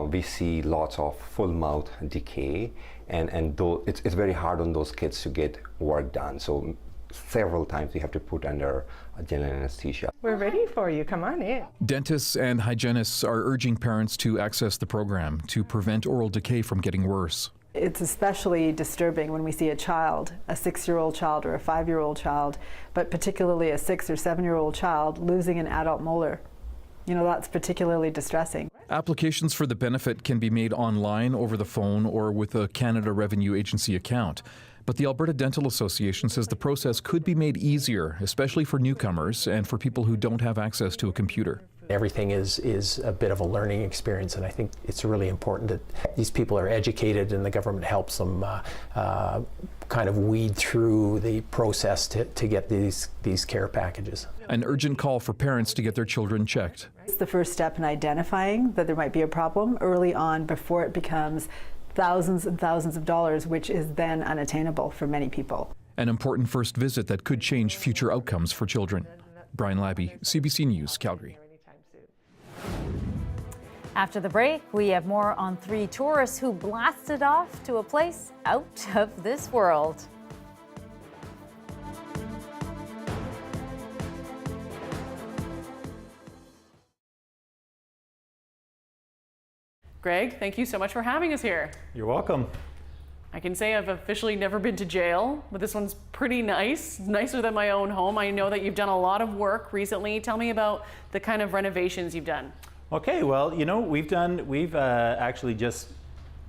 Speaker 11: We see lots of full mouth decay, and it's very hard on those kids to get work done. So several times we have to put under general anesthesia.
Speaker 7: We're ready for you. Come on in.
Speaker 8: Dentists and hygienists are urging parents to access the program to prevent oral decay from getting worse.
Speaker 12: It's especially disturbing when we see a child, a 6-year-old child or a 5-year-old child, but particularly a 6 or 7-year-old child losing an adult molar. That's particularly distressing.
Speaker 8: Applications for the benefit can be made online, over the phone, or with a Canada Revenue Agency account. But the Alberta Dental Association says the process could be made easier, especially for newcomers and for people who don't have access to a computer.
Speaker 13: Everything is a bit of a learning experience, and I think it's really important that these people are educated and the government helps them kind of weed through the process to get these care packages.
Speaker 8: An urgent call for parents to get their children checked.
Speaker 12: It's the first step in identifying that there might be a problem early on before it becomes thousands and thousands of dollars, which is then unattainable for many people.
Speaker 8: An important first visit that could change future outcomes for children. Brian Labby, CBC News, Calgary.
Speaker 1: After the break, we have more on 3 tourists who blasted off to a place out of this world.
Speaker 14: Greg, thank you so much for having us here.
Speaker 16: You're welcome.
Speaker 14: I can say I've officially never been to jail, but this one's pretty nice, nicer than my own home. I know that you've done a lot of work recently. Tell me about the kind of renovations you've done.
Speaker 16: Okay, well, we've actually just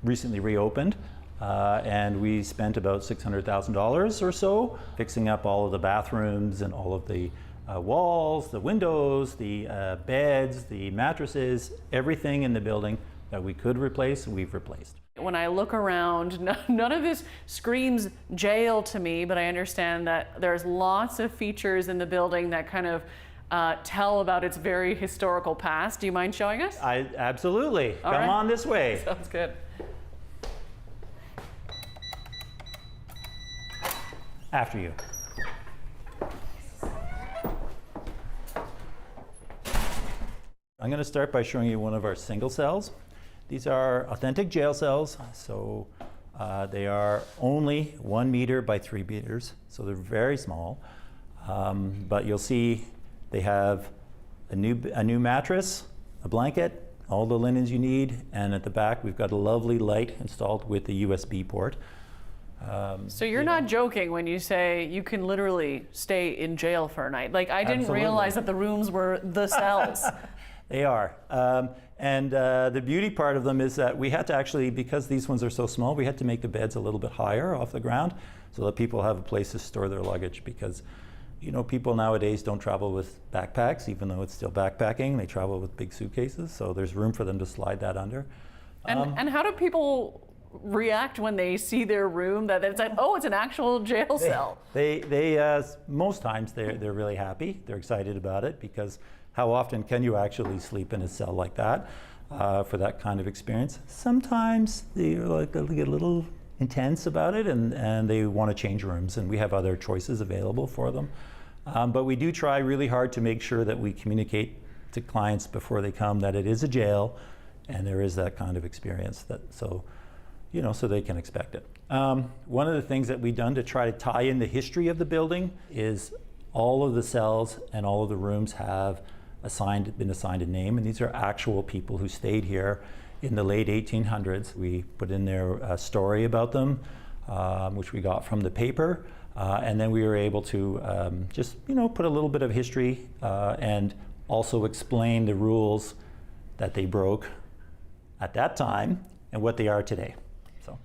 Speaker 16: recently reopened, and we spent about $600,000 or so fixing up all of the bathrooms and all of the walls, the windows, the beds, the mattresses, everything in the building that we could replace, we've replaced.
Speaker 14: When I look around, none of this screams jail to me, but I understand that there's lots of features in the building that kind of tell about its very historical past. Do you mind showing us?
Speaker 16: Absolutely. Come on this way.
Speaker 14: Sounds good.
Speaker 16: After you. I'm going to start by showing you one of our single cells. These are authentic jail cells, so they are only 1 meter by 3 meters, so they're very small. But you'll see they have a new mattress, a blanket, all the linens you need, and at the back we've got a lovely light installed with the USB port.
Speaker 14: So you're not joking when you say you can literally stay in jail for a night. Like, I didn't
Speaker 16: Absolutely.
Speaker 14: realize that the rooms were the cells.
Speaker 16: They are. And the beauty part of them is that we had to actually, because these ones are so small, we had to make the beds a little bit higher off the ground so that people have a place to store their luggage, because you know, people nowadays don't travel with backpacks, even though it's still backpacking. They travel with big suitcases, so there's room for them to slide that under.
Speaker 14: And how do people react when they see their room, that it's like, oh, it's an actual jail cell?
Speaker 16: They most times they're really happy. They're excited about it, because how often can you actually sleep in a cell like that for that kind of experience? Sometimes they get a little intense about it, and they want to change rooms, and we have other choices available for them. But we do try really hard to make sure that we communicate to clients before they come that it is a jail, and there is that kind of experience, that so they can expect it. One of the things that we've done to try to tie in the history of the building is all of the cells and all of the rooms have been assigned a name, and these are actual people who stayed here in the late 1800s. We put in there a story about them, which we got from the paper, and then we were able to just put a little bit of history and also explain the rules that they broke at that time and what they are today. So.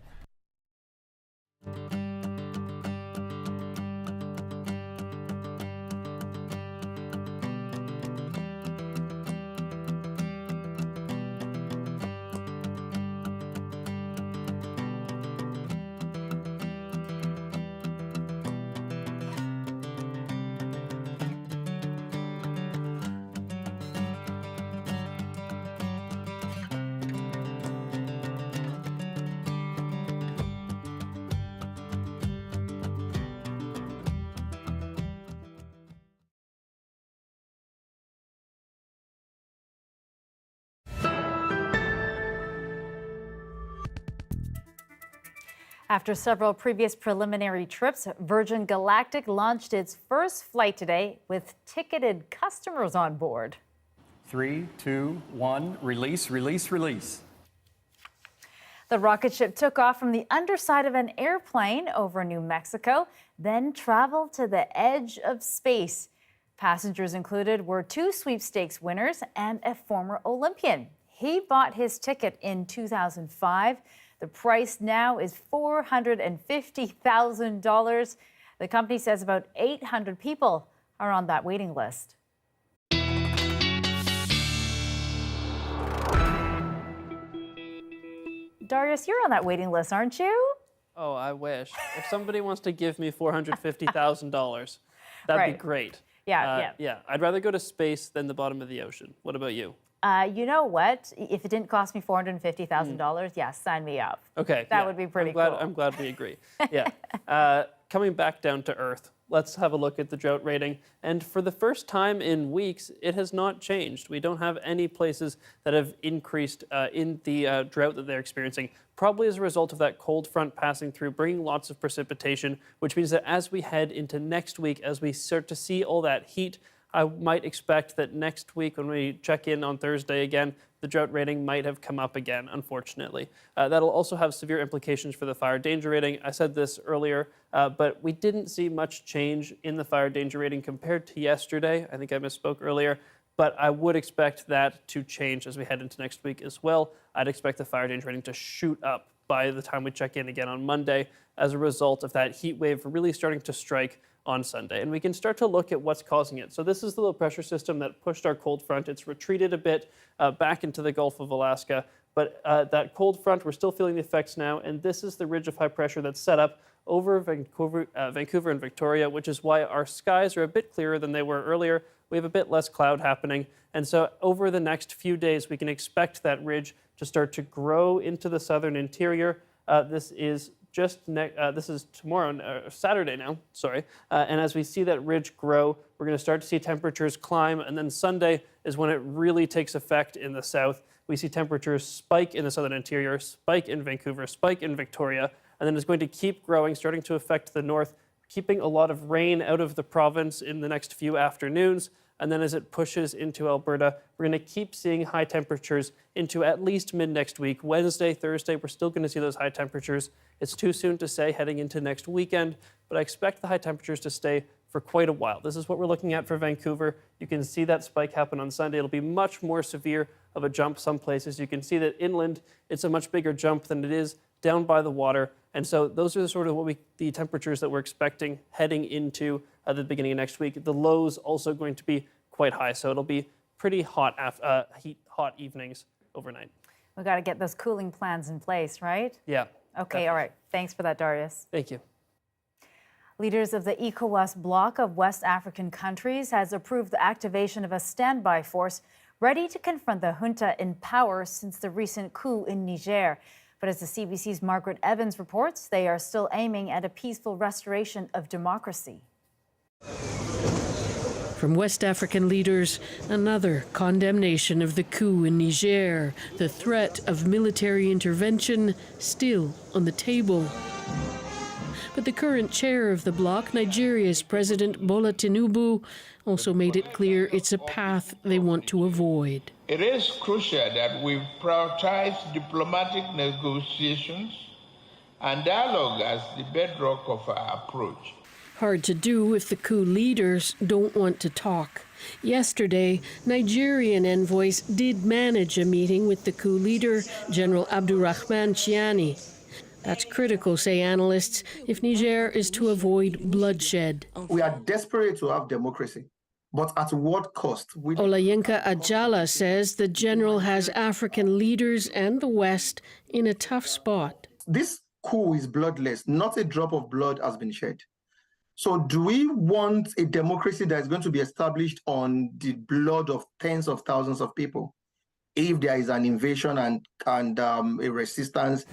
Speaker 1: After several previous preliminary trips, Virgin Galactic launched its first flight today with ticketed customers on board.
Speaker 4: 3, 2, 1, release, release, release.
Speaker 1: The rocket ship took off from the underside of an airplane over New Mexico, then traveled to the edge of space. Passengers included were 2 sweepstakes winners and a former Olympian. He bought his ticket in 2005. The price now is $450,000. The company says about 800 people are on that waiting list. Darius, you're on that waiting list, aren't you?
Speaker 5: Oh, I wish. If somebody wants to give me $450,000, that'd be great.
Speaker 1: Yeah.
Speaker 5: I'd rather go to space than the bottom of the ocean. What about you?
Speaker 1: You know what? If it didn't cost me $450,000, yes, sign me up.
Speaker 5: Okay.
Speaker 1: That would be pretty cool.
Speaker 5: I'm glad we agree. Yeah. Coming back down to earth, let's have a look at the drought rating. And for the first time in weeks, it has not changed. We don't have any places that have increased in the drought that they're experiencing, probably as a result of that cold front passing through, bringing lots of precipitation, which means that as we head into next week, as we start to see all that heat, I might expect that next week when we check in on Thursday again, the drought rating might have come up again, unfortunately. That'll also have severe implications for the fire danger rating. I said this earlier, but we didn't see much change in the fire danger rating compared to yesterday. I think I misspoke earlier, but I would expect that to change as we head into next week as well. I'd expect the fire danger rating to shoot up by the time we check in again on Monday as a result of that heat wave really starting to strike on Sunday. And we can start to look at what's causing it. So this is the low pressure system that pushed our cold front. It's retreated a bit back into the Gulf of Alaska, but that cold front, we're still feeling the effects now. And this is the ridge of high pressure that's set up over Vancouver and Victoria, which is why our skies are a bit clearer than they were earlier. We have a bit less cloud happening. And so over the next few days, we can expect that ridge to start to grow into the southern interior. This is tomorrow, Saturday now, and as we see that ridge grow, we're going to start to see temperatures climb, and then Sunday is when it really takes effect in the south. We see temperatures spike in the southern interior, spike in Vancouver, spike in Victoria, and then it's going to keep growing, starting to affect the north, keeping a lot of rain out of the province in the next few afternoons, And then as it pushes into Alberta, we're going to keep seeing high temperatures into at least mid-next week. Wednesday, Thursday, we're still going to see those high temperatures. It's too soon to say heading into next weekend, but I expect the high temperatures to stay for quite a while. This is what we're looking at for Vancouver. You can see that spike happen on Sunday. It'll be much more severe of a jump some places. You can see that inland, it's a much bigger jump than it is down by the water. And so those are sort of the temperatures that we're expecting heading into the beginning of next week. The lows also going to be quite high, so it'll be pretty hot, hot evenings overnight.
Speaker 1: We got to get those cooling plans in place, right?
Speaker 5: Yeah.
Speaker 1: Okay,
Speaker 5: definitely.
Speaker 1: all right. Thanks for that, Darius.
Speaker 5: Thank you.
Speaker 1: Leaders of the ECOWAS bloc of West African countries has approved the activation of a standby force ready to confront the junta in power since the recent coup in Niger. But as the CBC's Margaret Evans reports, they are still aiming at a peaceful restoration of democracy.
Speaker 6: From West African leaders, another condemnation of the coup in Niger, the threat of military intervention still on the table. But the current chair of the bloc, Nigeria's President Bola Tinubu, also made it clear it's a path they want to avoid.
Speaker 9: It is crucial that we prioritize diplomatic negotiations and dialogue as the bedrock of our approach.
Speaker 6: Hard to do if the coup leaders don't want to talk. Yesterday, Nigerian envoys did manage a meeting with the coup leader, General Abdurrahman Chiani. That's critical, say analysts, if Niger is to avoid bloodshed.
Speaker 15: We are desperate to have democracy, but at what cost?
Speaker 6: Olayinka Ajala says the general has African leaders and the West in a tough spot.
Speaker 15: This coup is bloodless. Not a drop of blood has been shed. So do we want a democracy that is going to be established on the blood of tens of thousands of people if there is an invasion and a resistance?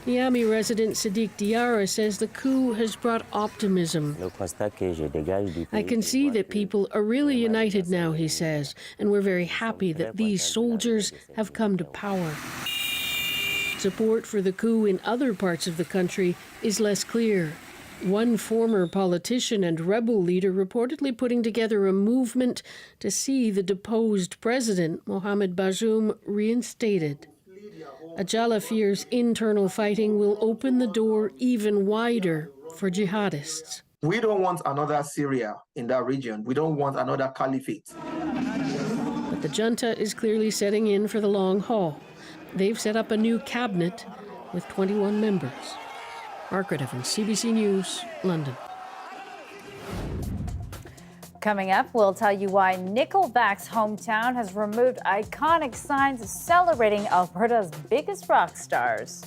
Speaker 6: Niamey resident Sadiq Diarra says the coup has brought optimism. I can see that people are really united now, he says, and we're very happy that these soldiers have come to power. Support for the coup in other parts of the country is less clear. One former politician and rebel leader reportedly putting together a movement to see the deposed president, Mohamed Bazoum, reinstated. Ajala fears internal fighting will open the door even wider for jihadists.
Speaker 15: We don't want another Syria in that region. We don't want another caliphate.
Speaker 6: But the junta is clearly setting in for the long haul. They've set up a new cabinet with 21 members. Margaret Evans, CBC News, London.
Speaker 1: Coming up, we'll tell you why Nickelback's hometown has removed iconic signs celebrating Alberta's biggest rock stars.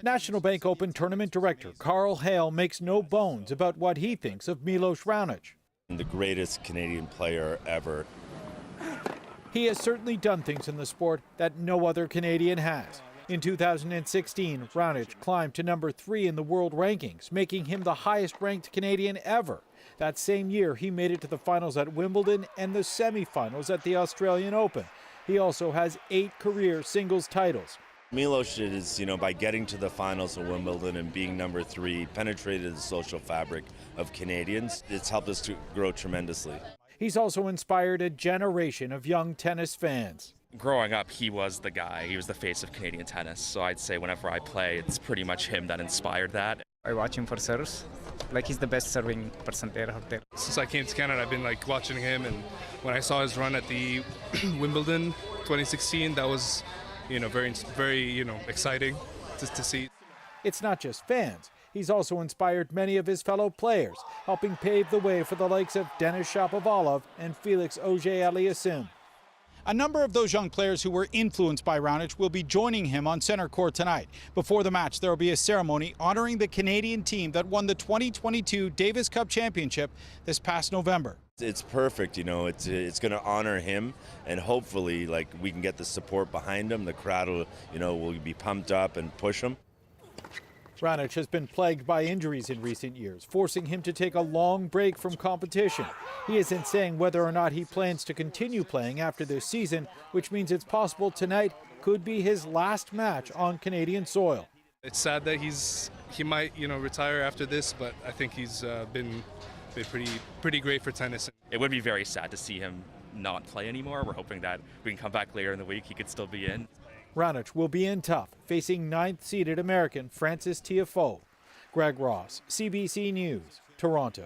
Speaker 17: National Bank Open Tournament Director Carl Hale makes no bones about what he thinks of Milos Raonic.
Speaker 19: The greatest Canadian player ever.
Speaker 17: He has certainly done things in the sport that no other Canadian has. In 2016, Raonic climbed to number 3 in the world rankings, making him the highest-ranked Canadian ever. That same year, he made it to the finals at Wimbledon and the semifinals at the Australian Open. He also has 8 career singles titles.
Speaker 19: Milos is, by getting to the finals of Wimbledon and being number 3, penetrated the social fabric of Canadians. It's helped us to grow tremendously.
Speaker 17: He's also inspired a generation of young tennis fans.
Speaker 20: Growing up, he was the guy. He was the face of Canadian tennis. So I'd say whenever I play, it's pretty much him that inspired that.
Speaker 22: I watch him for serves. He's the best serving person there out there.
Speaker 26: Since I came to Canada, I've been watching him, and when I saw his run at the Wimbledon 2016, that was very exciting to see.
Speaker 17: It's not just fans. He's also inspired many of his fellow players, helping pave the way for the likes of Denis Shapovalov and Felix Auger-Aliassime.
Speaker 27: A number of those young players who were influenced by Raonic will be joining him on center court tonight. Before the match, there will be a ceremony honoring the Canadian team that won the 2022 Davis Cup Championship this past November.
Speaker 19: It's perfect, it's going to honor him, and hopefully we can get the support behind him. The crowd will be pumped up and push him.
Speaker 17: Raonic has been plagued by injuries in recent years, forcing him to take a long break from competition. He isn't saying whether or not he plans to continue playing after this season, which means it's possible tonight could be his last match on Canadian soil.
Speaker 26: It's sad that he might retire after this, but I think he's been pretty great for tennis.
Speaker 20: It would be very sad to see him not play anymore. We're hoping that we can come back later in the week. He could still be in.
Speaker 17: Raonic will be in tough, facing 9th-seeded American Francis Tiafoe. Greg Ross, CBC News, Toronto.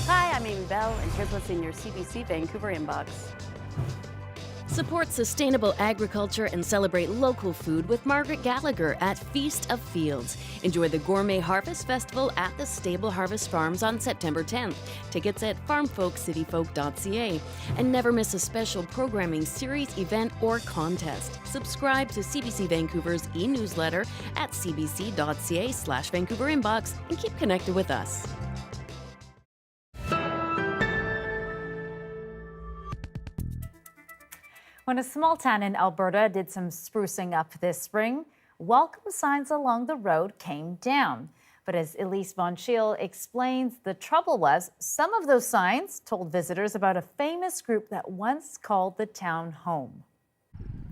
Speaker 2: Hi, I'm Amy Bell, and here's what's in your CBC Vancouver inbox.
Speaker 3: Support sustainable agriculture and celebrate local food with Margaret Gallagher at Feast of Fields. Enjoy the Gourmet Harvest Festival at the Stable Harvest Farms on September 10th. Tickets at farmfolkcityfolk.ca. And never miss a special programming series, event, or contest. Subscribe to CBC Vancouver's e-newsletter at cbc.ca/Vancouver inbox and keep connected with us.
Speaker 1: When a small town in Alberta did some sprucing up this spring, welcome signs along the road came down. But as Elise Von Schiel explains, the trouble was some of those signs told visitors about a famous group that once called the town home.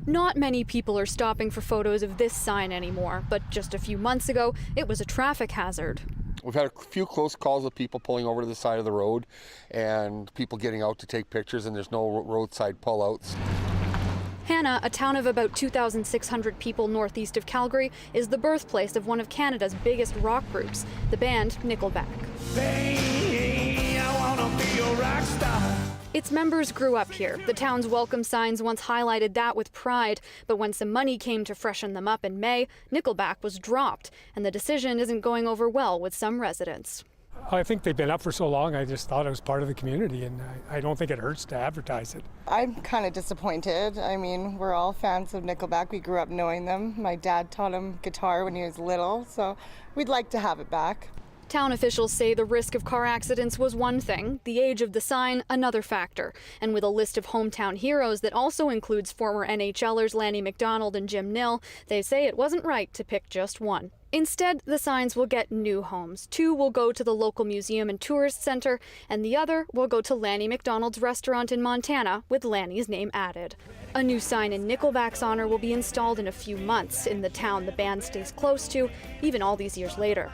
Speaker 18: Not many people are stopping for photos of this sign anymore, but just a few months ago, it was a traffic hazard.
Speaker 21: We've had a few close calls with people pulling over to the side of the road and people getting out to take pictures, and there's no roadside pullouts.
Speaker 18: Hannah, a town of about 2,600 people northeast of Calgary, is the birthplace of one of Canada's biggest rock groups, the band Nickelback.
Speaker 23: Hey, I wanna be a rock star.
Speaker 18: Its members grew up here. The town's welcome signs once highlighted that with pride, but when some money came to freshen them up in May, Nickelback was dropped, and the decision isn't going over well with some residents.
Speaker 24: I think they've been up for so long, I just thought it was part of the community, and I don't think it hurts to advertise it.
Speaker 25: I'm kind of disappointed. I mean, we're all fans of Nickelback. We grew up knowing them. My dad taught him guitar when he was little, so we'd like to have it back.
Speaker 18: Town officials say the risk of car accidents was one thing, the age of the sign another factor. And with a list of hometown heroes that also includes former NHLers Lanny McDonald and Jim Nill, they say it wasn't right to pick just one. Instead, the signs will get new homes. 2 will go to the local museum and tourist center, and the other will go to Lanny McDonald's restaurant in Montana with Lanny's name added. A new sign in Nickelback's honor will be installed in a few months in the town the band stays close to, even all these years later.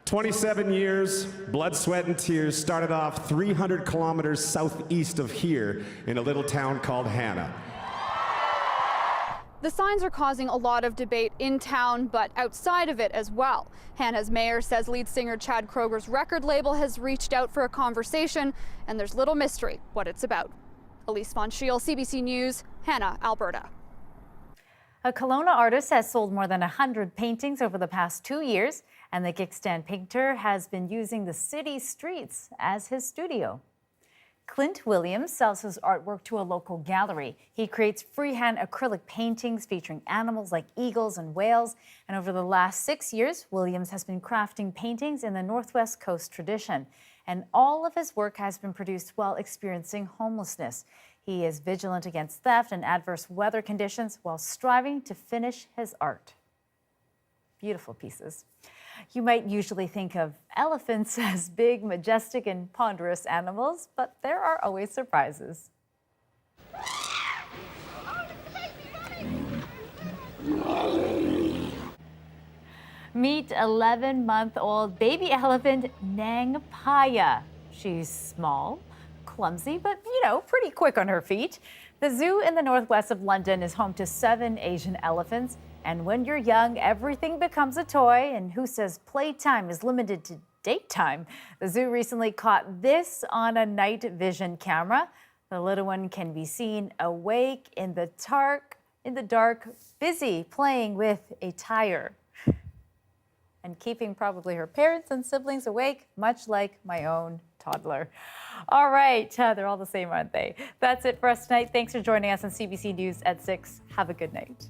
Speaker 28: 27 years, blood, sweat, and tears, started off 300 kilometers southeast of here in a little town called Hannah.
Speaker 18: The signs are causing a lot of debate in town, but outside of it as well. Hannah's mayor says lead singer Chad Kroger's record label has reached out for a conversation, and there's little mystery what it's about. Elise Von Schiel, CBC News, Hannah, Alberta.
Speaker 1: A Kelowna artist has sold more than 100 paintings over the past 2 years, and the kickstand painter has been using the city streets as his studio. Clint Williams sells his artwork to a local gallery. He creates freehand acrylic paintings featuring animals like eagles and whales. And over the last 6 years, Williams has been crafting paintings in the Northwest Coast tradition. And all of his work has been produced while experiencing homelessness. He is vigilant against theft and adverse weather conditions while striving to finish his art. Beautiful pieces. You might usually think of elephants as big, majestic, and ponderous animals, but there are always surprises. Meet 11-month-old baby elephant Nang Paya. She's small, clumsy, but, pretty quick on her feet. The zoo in the northwest of London is home to 7 Asian elephants. And when you're young, everything becomes a toy. And who says playtime is limited to daytime? The zoo recently caught this on a night vision camera. The little one can be seen awake in the dark, busy playing with a tire. And keeping probably her parents and siblings awake, much like my own toddler. All right, they're all the same, aren't they? That's it for us tonight. Thanks for joining us on CBC News at 6. Have a good night.